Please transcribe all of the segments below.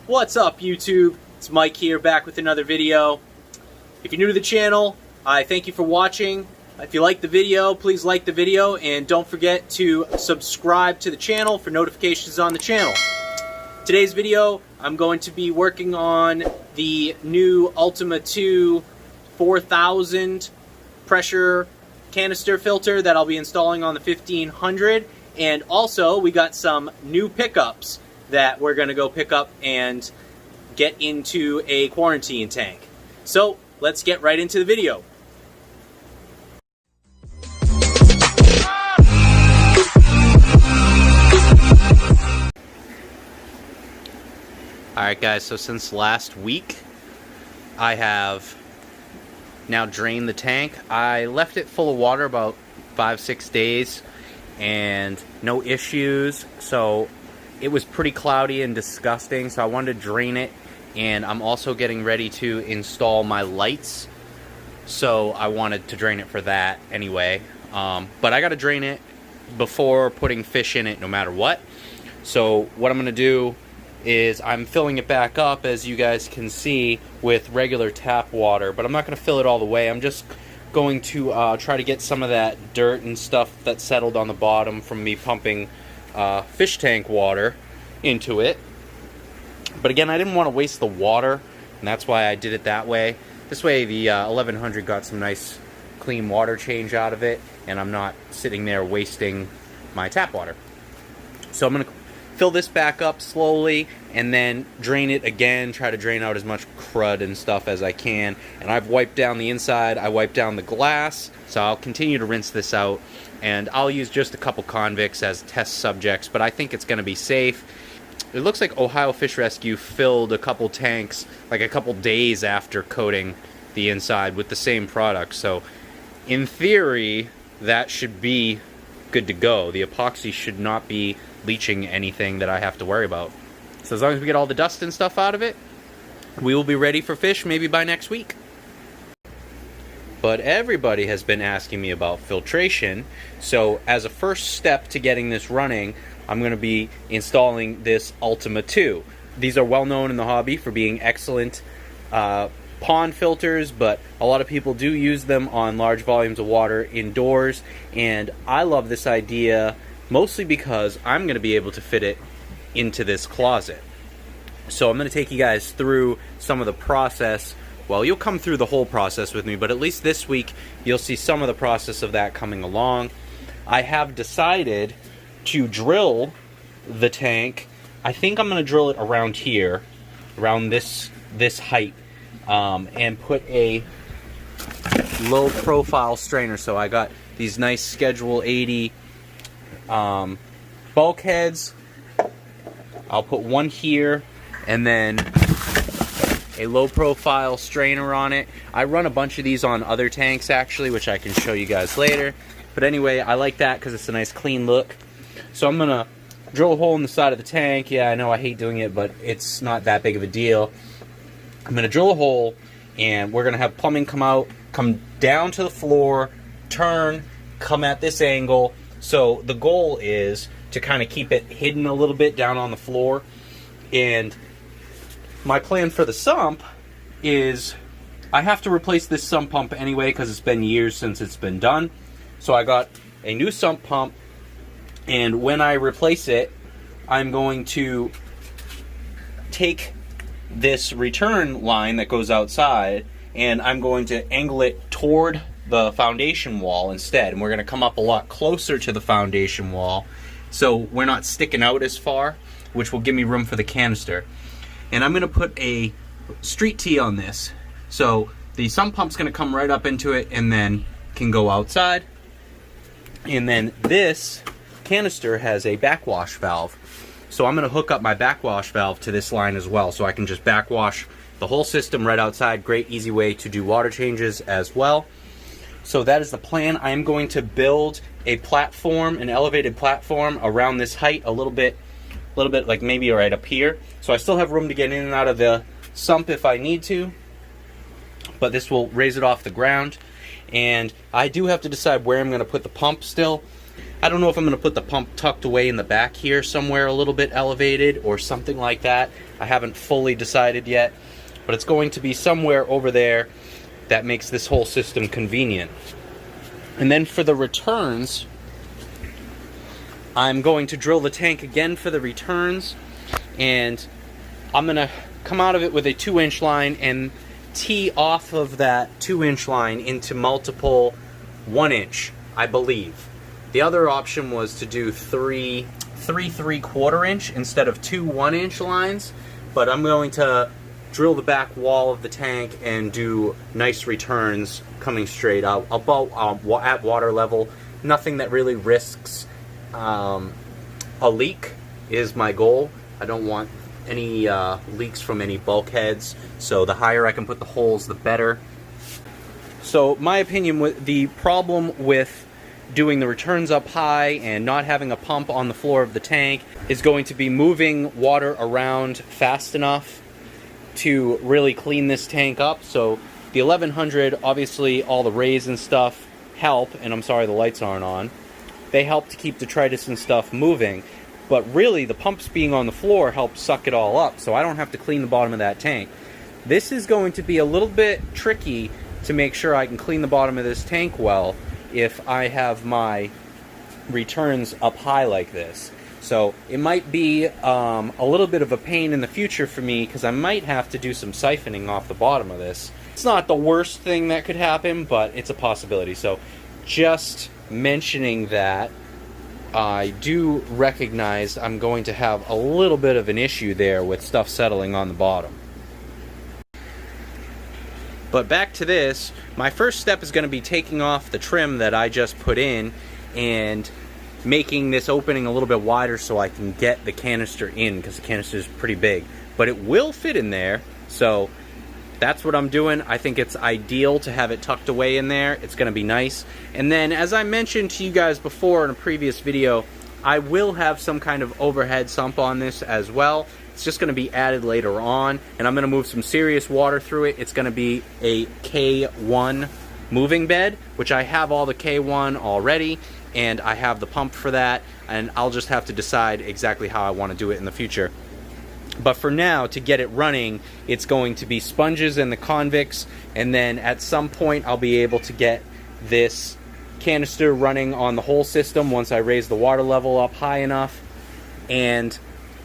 What's up, YouTube? It's Mike here, back with another video. If you're new to the channel, I thank you for watching. If you like the video, please like the video, and don't forget to subscribe to the channel for notifications on the channel. Today's video, I'm going to be working on the new Ultima 2 4000 pressure canister filter that I'll be installing on the 1500, and also we got some new pickups that we're going to go pick up and get into a quarantine tank. So let's get right into the video. Alright guys, so since last week I have now drained the tank. I left it full of water about 5-6 days and no issues, so it was pretty cloudy and disgusting, so I wanted to drain it. And I'm also getting ready to install my lights, so I wanted to drain it for that anyway. But I gotta drain it before putting fish in it no matter what. So what I'm gonna do is I'm filling it back up, as you guys can see, with regular tap water, but I'm not gonna fill it all the way. I'm just going to try to get some of that dirt and stuff that settled on the bottom from me pumping fish tank water into it. But again, I didn't want to waste the water, and that's why I did it that way. This way the 1100 got some nice clean water change out of it, and I'm not sitting there wasting my tap water. So I'm going to fill this back up slowly and then drain it again, try to drain out as much crud and stuff as I can. And I've wiped down the inside, I wiped down the glass, so I'll continue to rinse this out. And I'll use just a couple convicts as test subjects, but I think it's going to be safe. It looks like Ohio Fish Rescue filled a couple tanks like a couple days after coating the inside with the same product. So in theory, that should be good to go. The epoxy should not be leaching anything that I have to worry about. So as long as we get all the dust and stuff out of it, we will be ready for fish maybe by next week. But everybody has been asking me about filtration, so as a first step to getting this running, I'm going to be installing this Ultima 2. These are well known in the hobby for being excellent pond filters, but a lot of people do use them on large volumes of water indoors, and I love this idea mostly because I'm going to be able to fit it into this closet. So I'm going to take you guys through some of the process. Well, you'll come through the whole process with me, but at least this week you'll see some of the process of that coming along. I have decided to drill the tank. I think I'm going to drill it around here, around this height, and put a low profile strainer. So I got these nice Schedule 80 bulkheads. I'll put one here and then a low profile strainer on it. I run a bunch of these on other tanks actually, which I can show you guys later. But anyway, I like that because it's a nice clean look. So I'm gonna drill a hole in the side of the tank. Yeah, I know I hate doing it, but it's not that big of a deal. I'm gonna drill a hole, and we're gonna have plumbing come out, come down to the floor, turn, come at this angle. So the goal is to kind of keep it hidden a little bit down on the floor. And my plan for the sump is I have to replace this sump pump anyway because it's been years since it's been done. So I got a new sump pump, and when I replace it, I'm going to take this return line that goes outside and I'm going to angle it toward the foundation wall instead. And we're going to come up a lot closer to the foundation wall so we're not sticking out as far, which will give me room for the canister. And I'm going to put a street tee on this. So the sump pump's going to come right up into it and then can go outside. And then this canister has a backwash valve. So I'm going to hook up my backwash valve to this line as well, so I can just backwash the whole system right outside. Great easy way to do water changes as well. So that is the plan. I am going to build a platform, an elevated platform around this height a little bit like maybe right up here. So I still have room to get in and out of the sump if I need to, but this will raise it off the ground. And I do have to decide where I'm going to put the pump still. I don't know if I'm going to put the pump tucked away in the back here somewhere a little bit elevated or something like that. I haven't fully decided yet, but it's going to be somewhere over there that makes this whole system convenient. And then for the returns, I'm going to drill the tank again for the returns, and I'm going to come out of it with a 2-inch line and tee off of that 2-inch line into multiple 1-inch, I believe. The other option was to do three 3/4 inch instead of 2 1-inch lines, but I'm going to drill the back wall of the tank and do nice returns coming straight out about at water level. Nothing that really risks a leak is my goal. I don't want any leaks from any bulkheads, so the higher I can put the holes, the better. So my opinion, the problem with doing the returns up high and not having a pump on the floor of the tank is going to be moving water around fast enough to really clean this tank up. So the 1100, obviously all the rays and stuff help, and I'm sorry the lights aren't on. They help to keep detritus and stuff moving, but really the pumps being on the floor help suck it all up, so I don't have to clean the bottom of that tank. This is going to be a little bit tricky to make sure I can clean the bottom of this tank well if I have my returns up high like this. So it might be a little bit of a pain in the future for me, because I might have to do some siphoning off the bottom of this. It's not the worst thing that could happen, but it's a possibility. So just mentioning that, I do recognize I'm going to have a little bit of an issue there with stuff settling on the bottom. But back to this, my first step is going to be taking off the trim that I just put in and making this opening a little bit wider so I can get the canister in, because the canister is pretty big. But it will fit in there, so that's what I'm doing. I think it's ideal to have it tucked away in there. It's going to be nice. And then, as I mentioned to you guys before in a previous video, I will have some kind of overhead sump on this as well. It's just going to be added later on, and I'm going to move some serious water through it. It's going to be a K1 moving bed, which I have all the K1 already, and I have the pump for that, and I'll just have to decide exactly how I want to do it in the future. But for now, to get it running, it's going to be sponges and the convicts, and then at some point I'll be able to get this canister running on the whole system once I raise the water level up high enough, and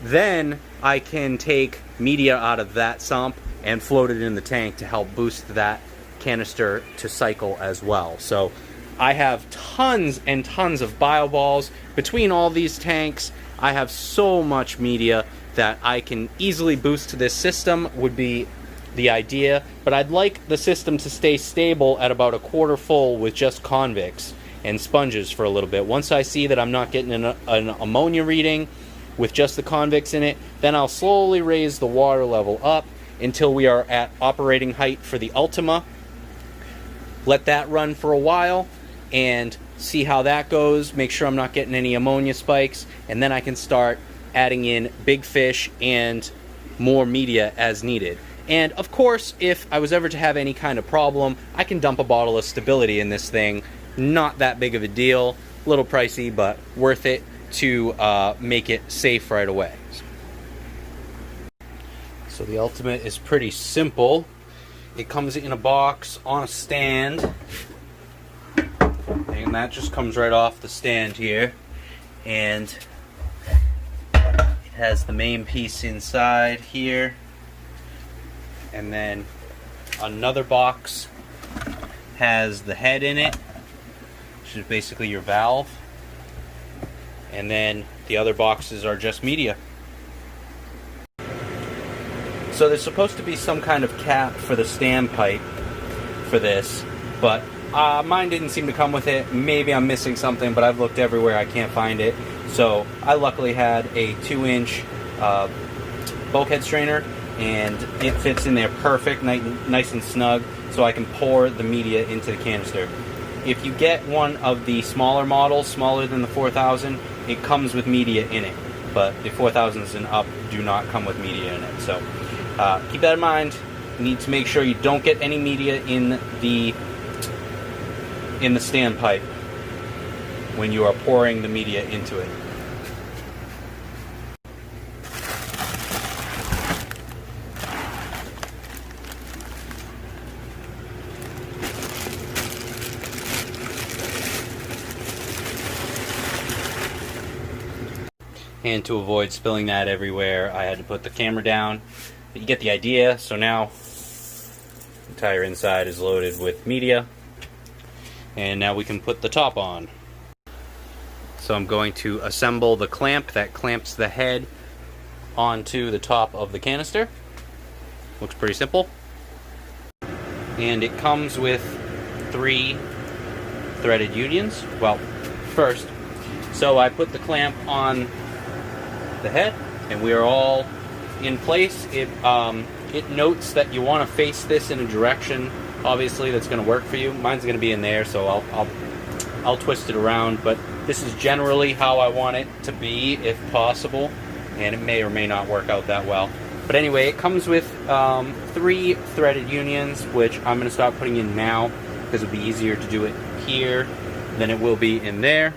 then I can take media out of that sump and float it in the tank to help boost that canister to cycle as well. So I have tons and tons of bio balls between all these tanks. I have so much media that I can easily boost to this system would be the idea, but I'd like the system to stay stable at about a quarter full with just convicts and sponges for a little bit. Once I see that I'm not getting an ammonia reading with just the convicts in it, then I'll slowly raise the water level up until we are at operating height for the Ultima. Let that run for a while and see how that goes, make sure I'm not getting any ammonia spikes, and then I can start adding in big fish and more media as needed. And of course, if I was ever to have any kind of problem, I can dump a bottle of stability in this thing. Not that big of a deal, a little pricey, but worth it to make it safe right away. So the Ultimate is pretty simple. It comes in a box on a stand, and that just comes right off the stand here, and it has the main piece inside here, and then another box has the head in it, which is basically your valve, and then the other boxes are just media. So there's supposed to be some kind of cap for the standpipe for this, but mine didn't seem to come with it. Maybe I'm missing something, but I've looked everywhere, I can't find it. So I luckily had a 2-inch bulkhead strainer, and it fits in there perfect, nice and snug, so I can pour the media into the canister. If you get one of the smaller models, smaller than the 4000, it comes with media in it, but the 4000s and up do not come with media in it. So keep that in mind. You need to make sure you don't get any media in the standpipe when you are pouring the media into it. And to avoid spilling that everywhere, I had to put the camera down. But you get the idea. So now the entire inside is loaded with media. And now we can put the top on. So I'm going to assemble the clamp that clamps the head onto the top of the canister. Looks pretty simple. And it comes with 3 threaded unions. Well, first, so I put the clamp on the head, and we are all in place. It notes that you want to face this in a direction, obviously, that's going to work for you. Mine's going to be in there, so I'll twist it around, but this is generally how I want it to be, if possible, and it may or may not work out that well. But anyway, it comes with 3 threaded unions, which I'm going to start putting in now, because it'll be easier to do it here than it will be in there.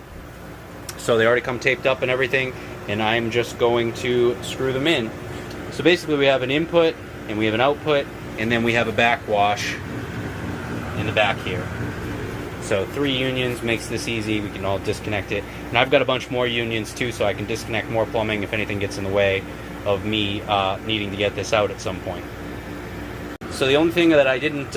So they already come taped up and everything, and I'm just going to screw them in. So basically we have an input, and we have an output, and then we have a backwash in the back here. So 3 unions makes this easy. We can all disconnect it. And I've got a bunch more unions too, so I can disconnect more plumbing if anything gets in the way of me needing to get this out at some point. So the only thing that I didn't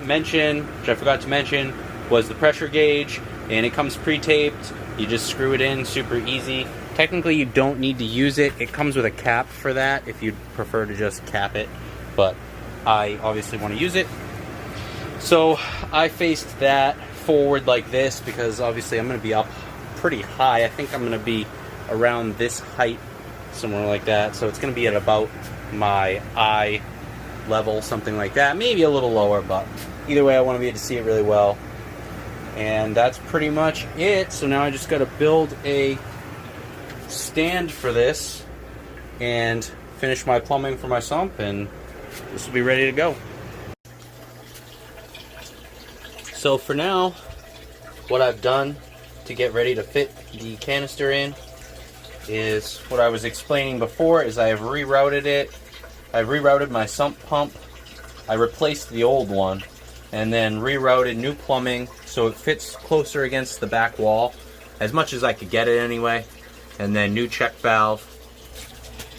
mention, which I forgot to mention, was the pressure gauge, and it comes pre-taped. You just screw it in, super easy. Technically you don't need to use it. It comes with a cap for that if you'd prefer to just cap it, but I obviously want to use it. So I faced that forward like this because obviously I'm going to be up pretty high. I think I'm going to be around this height, somewhere like that. So it's going to be at about my eye level, something like that. Maybe a little lower, but either way I want to be able to see it really well. And that's pretty much it. So now I just got to build a stand for this and finish my plumbing for my sump, and this will be ready to go. So for now, what I've done to get ready to fit the canister in is what I was explaining before, is I have rerouted it. I've rerouted my sump pump. I replaced the old one and then rerouted new plumbing so it fits closer against the back wall as much as I could get it anyway. And then new check valve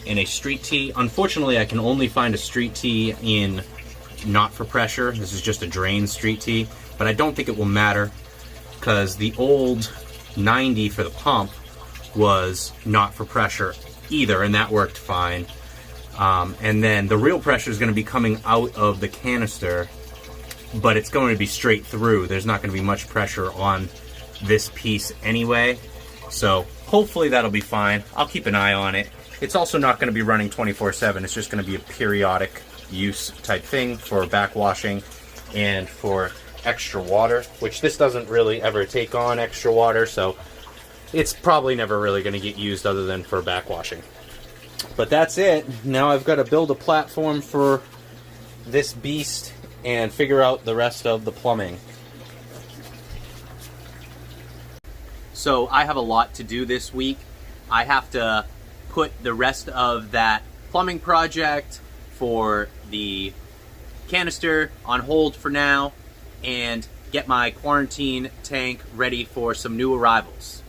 in a street tee. Unfortunately, I can only find a street tee in not for pressure. This is just a drain street tee, but I don't think it will matter because the old 90 for the pump was not for pressure either, and that worked fine. And then the real pressure is going to be coming out of the canister, but it's going to be straight through. There's not going to be much pressure on this piece anyway. So hopefully that'll be fine. I'll keep an eye on it. It's also not going to be running 24/7. It's just going to be a periodic use type thing for backwashing and for extra water, which this doesn't really ever take on extra water, so it's probably never really going to get used other than for backwashing. But that's it. Now I've got to build a platform for this beast and figure out the rest of the plumbing. So I have a lot to do this week. I have to put the rest of that plumbing project for the canister on hold for now and get my quarantine tank ready for some new arrivals.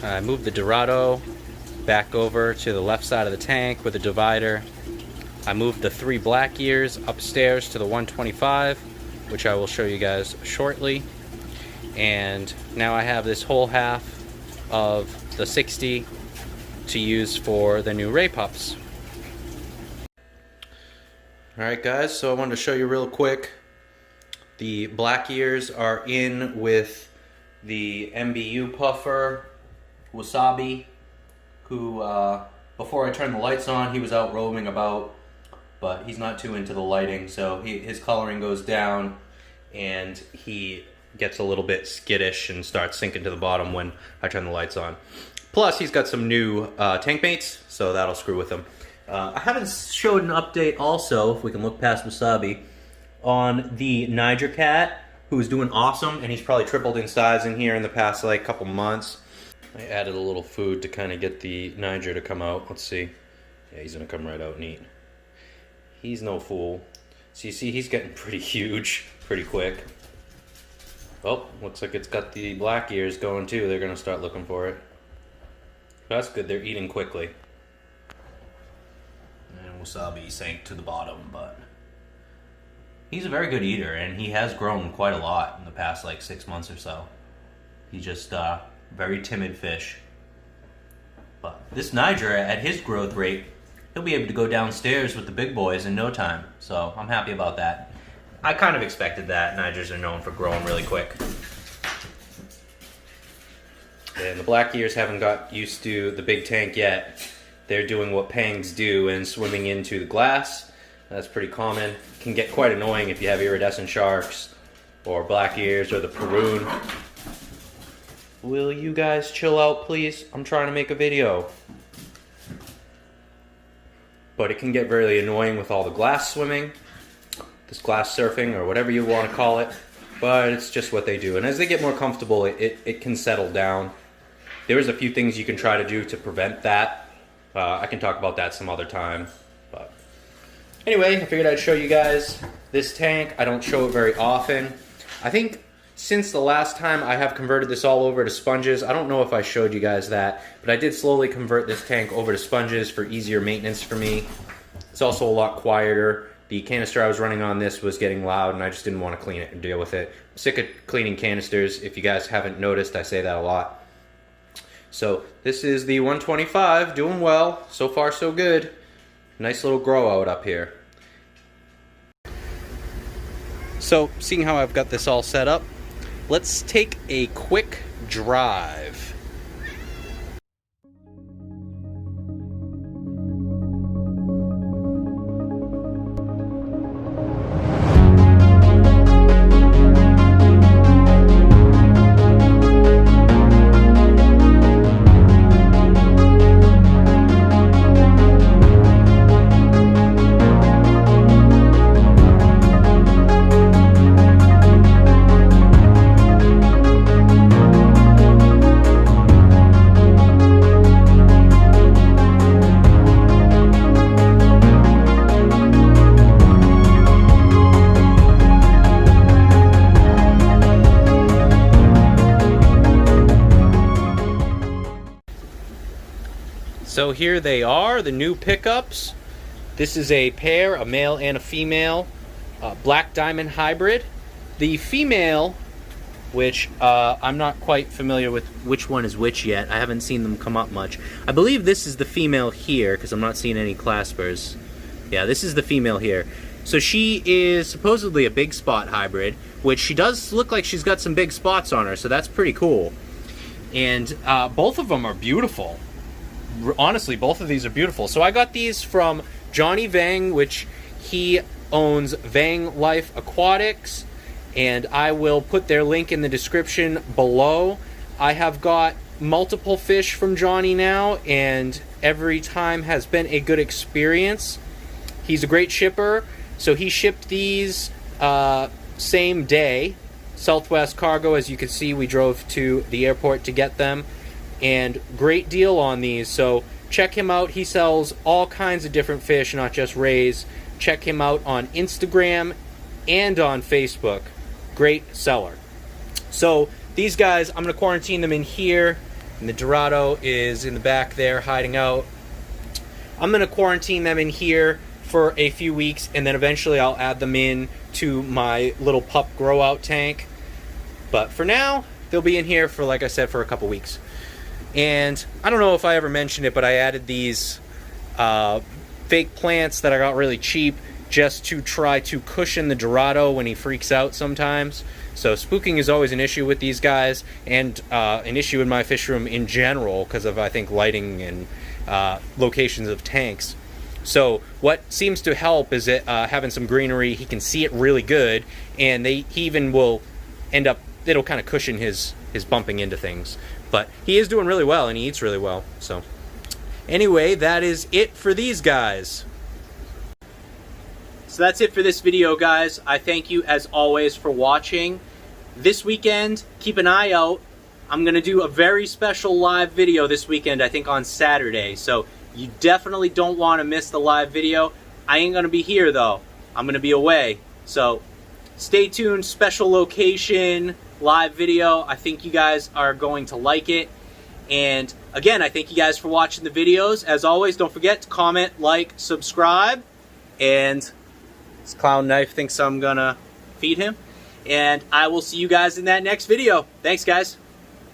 I moved the Dorado back over to the left side of the tank with a divider. I moved the 3 black ears upstairs to the 125, which I will show you guys shortly. And now I have this whole half of the 60 to use for the new Ray pups. Alright guys, so I wanted to show you real quick. The black ears are in with the MBU puffer, Wasabi, who before I turned the lights on he was out roaming about, but he's not too into the lighting, so his coloring goes down and he gets a little bit skittish and starts sinking to the bottom when I turn the lights on. Plus, he's got some new tank mates, so that'll screw with him. I haven't showed an update also, if we can look past Wasabi, on the Niger Cat. who is doing awesome, and he's probably tripled in size in here in the past like couple months. I added a little food to kind of get the Niger to come out. Let's see. Yeah, he's gonna come right out neat. He's no fool. So you see he's getting pretty huge pretty quick. Oh, looks like it's got the black ears going too. They're gonna start looking for it. That's good, they're eating quickly. And Wasabi sank to the bottom, but he's a very good eater, and he has grown quite a lot in the past like 6 months or so. He's just very timid fish. But this Niger, at his growth rate, he'll be able to go downstairs with the big boys in no time. So I'm happy about that. I kind of expected that. Nigers are known for growing really quick. And the black ears haven't got used to the big tank yet. They're doing what pangs do and swimming into the glass. That's pretty common. Can get quite annoying if you have iridescent sharks or black ears or the Peroon. Will you guys chill out, please? I'm trying to make a video. But it can get very annoying with all the glass swimming, this glass surfing, or whatever you want to call it. But it's just what they do. And as they get more comfortable, it can settle down. There's a few things you can try to do to prevent that. I can talk about that some other time. But anyway, I figured I'd show you guys this tank. I don't show it very often. I think since the last time I have converted this all over to sponges. I don't know if I showed you guys that, but I did slowly convert this tank over to sponges for easier maintenance for me. It's also a lot quieter. The canister I was running on this was getting loud, and I just didn't want to clean it and deal with it. I'm sick of cleaning canisters. If you guys haven't noticed, I say that a lot. So this is the 125, doing well. So far so good. Nice little grow out up here. So seeing how I've got this all set up, let's take a quick drive. So here they are, the new pickups. This is a pair, a male and a female, black diamond hybrid. The female, which I'm not quite familiar with which one is which yet. I haven't seen them come up much. I believe this is the female here, because I'm not seeing any claspers. Yeah, this is the female here. So she is supposedly a big spot hybrid, which she does look like she's got some big spots on her, so that's pretty cool. And both of them are beautiful. Honestly, both of these are beautiful. So I got these from Johnny Vang, which he owns Vang Life Aquatics, and I will put their link in the description below. I have got multiple fish from Johnny now, and every time has been a good experience. He's a great shipper, so he shipped these same day. Southwest Cargo, as you can see, we drove to the airport to get them. And great deal on these, so check him out. He sells all kinds of different fish, not just rays. Check him out on Instagram and on Facebook. Great seller. So these guys, I'm going to quarantine them in here, and the Dorado is in the back there hiding out. I'm going to quarantine them in here for a few weeks, and then eventually I'll add them in to my little pup grow out tank. But for now, they'll be in here for, like I said, for a couple weeks. And I don't know if I ever mentioned it, but I added these fake plants that I got really cheap just to try to cushion the Dorado when he freaks out sometimes. So spooking is always an issue with these guys, and an issue in my fish room in general because of, I think, lighting and locations of tanks. So what seems to help is it, having some greenery. He can see it really good, and he even will end up, it'll kind of cushion his bumping into things. But he is doing really well, and he eats really well. So anyway, that is it for these guys. So that's it for this video, guys. I thank you, as always, for watching. this weekend, keep an eye out. I'm going to do a very special live video this weekend, I think on Saturday. So you definitely don't want to miss the live video. I ain't going to be here though. I'm going to be away. So stay tuned, special location, live video. I think you guys are going to like it. And again, I thank you guys for watching the videos. As always, don't forget to comment, like, subscribe. And this clown knife thinks I'm going to feed him. And I will see you guys in that next video. Thanks, guys.